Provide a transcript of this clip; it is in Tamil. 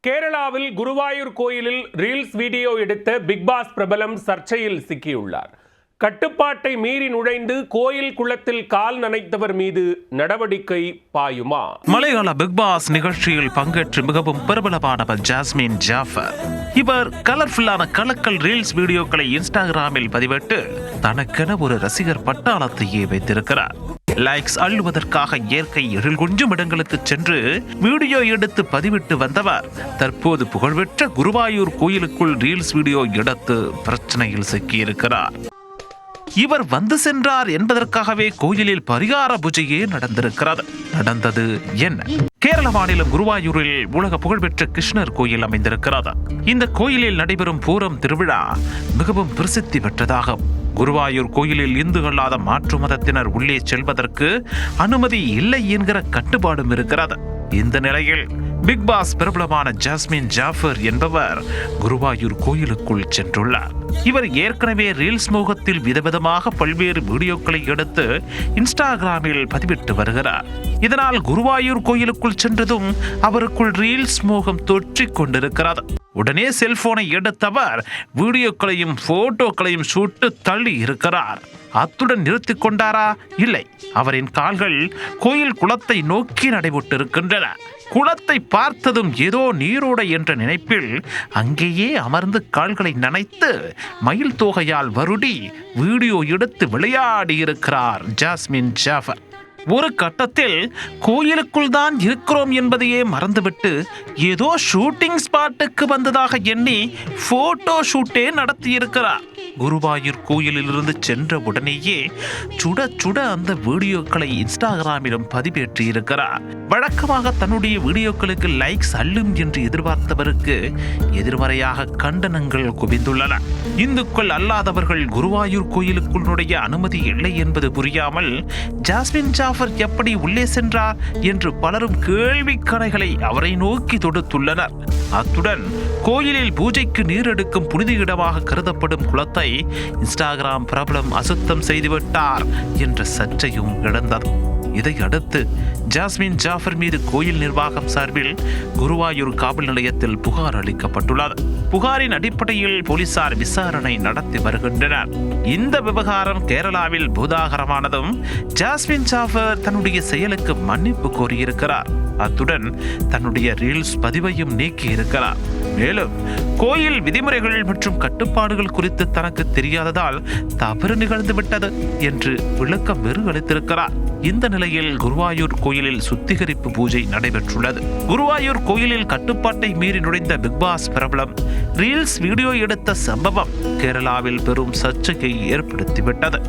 கேரளாவில் குருவாயூர் கோயிலில் ரீல்ஸ் வீடியோ எடுத்த பிக் பாஸ் பிரபலம் சர்ச்சையில் சிக்கியுள்ளார். கட்டுப்பாட்டை மீறி நுழைந்து கோயில் குளத்தில் கால் நனைத்தவர் மீது நடவடிக்கை பாயுமா? மலையாள பிக் பாஸ் நிகழ்ச்சியில் பங்கேற்று மிகவும் பிரபலமானவர் ஜாஸ்மின் ஜாஃபர். இவர் கலர்ஃபுல்லான கலக்கல் ரீல்ஸ் வீடியோக்களை இன்ஸ்டாகிராமில் பதிவிட்டு தனக்கென ஒரு ரசிகர் பட்டாளத்தையே வைத்திருக்கிறார். லைக்ஸ் அள்ளுவதற்காக இயற்கை எழில் கொஞ்சம் இடங்களுக்கு சென்று வீடியோ எடுத்து பதிவிட்டு வந்தவர் தற்போது புகழ்பெற்ற குருவாயூர் கோயிலுக்குள் ரீல்ஸ் வீடியோ எடுத்து பிரச்சனையில் சிக்கியிருக்கிறார். இவர் வந்து சென்றார் என்பதற்காகவே கோயிலில் பரிகார பூஜையே நடந்திருக்கிறது. நடந்தது என்ன? கேரள மாநிலம் குருவாயூரில் உலக புகழ்பெற்ற கிருஷ்ணர் கோயில் அமைந்திருக்கிறது. இந்த கோயிலில் நடைபெறும் பூரம் திருவிழா மிகவும் பிரசித்தி பெற்றதாகும். குருவாயூர் கோயிலில் இந்து அல்லாத மாற்று மதத்தினர் உள்ளே செல்வதற்கு அனுமதி இல்லை என்கிற கட்டுப்பாடும் இருக்கிறது. இந்த நிலையில் பிக் பாஸ் பிரபலமான ஜாஸ்மின் ஜாஃபர் என்பவர் குருவாயூர் கோயிலுக்குள் சென்றுள்ளார். இவர் ஏற்கனவே ரீல்ஸ் மோகத்தில் விதவிதமாக பல்வேறு வீடியோக்களை எடுத்து இன்ஸ்டாகிராமில் பதிவிட்டு வருகிறார். இதனால் குருவாயூர் கோயிலுக்குள் சென்றதும் அவருக்குள் ரீல்ஸ் மோகம் தொற்றிக் கொண்டிருக்கிறது. உடனே செல்போனை எடுத்தவர் வீடியோக்களையும் போட்டோக்களையும் சுட்டு தள்ளி இருக்கிறார். அத்துடன் நிறுத்திக் கொண்டாரா? இல்லை, அவரின் கால்கள் கோயில் குளத்தை நோக்கி நடைபெற்றிருக்கின்றன. குளத்தை பார்த்ததும் ஏதோ நீரோடை என்ற நினைப்பில் அங்கேயே அமர்ந்து கால்களை நனைத்து மயில் தோகையால் வருடி வீடியோ எடுத்து விளையாடி இருக்கிறார் ஜாஸ்மின் ஜாஃபர். ஒரு கட்டத்தில் கோயிலுக்குள் தான் இருக்கிறோம் என்பதையே மறந்துவிட்டு ஏதோ ஷூட்டிங் ஸ்பாட்டுக்கு வந்ததாக எண்ணி போட்டோ ஷூட்டே நடத்தியிருக்கிறார். குருவாயூர் கோயிலிலிருந்து சென்ற உடனேயே சுட சுட அந்த வீடியோக்களை இன்ஸ்டாகிராமிலும் பதிவேற்றி இருக்கிறார். வழக்கமாக தன்னுடைய வீடியோக்களுக்கு லைக்ஸ் அள்ளும் என்று எதிர்பார்த்தவருக்கு எதிர்மறையாக கண்டனங்கள் குவிந்துள்ளன. இந்துக்கள் அல்லாதவர்கள் குருவாயூர் கோயிலுக்குள் நுழைய அனுமதி இல்லை என்பது புரியாமல் ஜாஸ்மின் ஜாஃபர் எப்படி உள்ளே சென்றார் என்று பலரும் கேள்வி கணைகளை அவரை நோக்கி தொடுத்துள்ளனர். அத்துடன் கோயிலில் பூஜைக்கு நீர் எடுக்கும் புனித இடமாக கருதப்படும் குளத்தை இன்ஸ்டாகிராம் பிரபலம் அசுத்தம் செய்துவிட்டார் என்ற சர்ச்சையும் எழுந்தது. இதையடுத்து ஜாஸ்மின் ஜாஃபர் மீது கோயில் நிர்வாகம் சார்பில் குருவாயூர் காவல் நிலையத்தில் புகார் அளிக்கப்பட்டுள்ளது. புகாரின் அடிப்படையில் போலீசார் விசாரணை நடத்தி வருகின்றனர். இந்த விவகாரம் கேரளாவில் பூதாகரமானதும் ஜாஸ்மின் ஜாஃபர் தன்னுடைய செயலுக்கு மன்னிப்பு கோரியிருக்கிறார். அத்துடன் தன்னுடைய ரீல்ஸ் பதிவையும் நீக்கி இருக்கிறார். மேலும் கோயில் விதிமுறைகள் மற்றும் கட்டுப்பாடுகள் குறித்து தனக்கு தெரியாததால் தவறு நிகழ்ந்துவிட்டது என்று விளக்கம் அளித்திருக்கிறார். இந்த நிலையில் குருவாயூர் கோயிலில் சுத்திகரிப்பு பூஜை நடைபெற்றுள்ளது. குருவாயூர் கோயிலில் கட்டுப்பாட்டை மீறி நுழைந்த பிக் பாஸ் பிரபலம் ரீல்ஸ் வீடியோ எடுத்த சம்பவம் கேரளாவில் பெரும் சர்ச்சையை ஏற்படுத்திவிட்டது.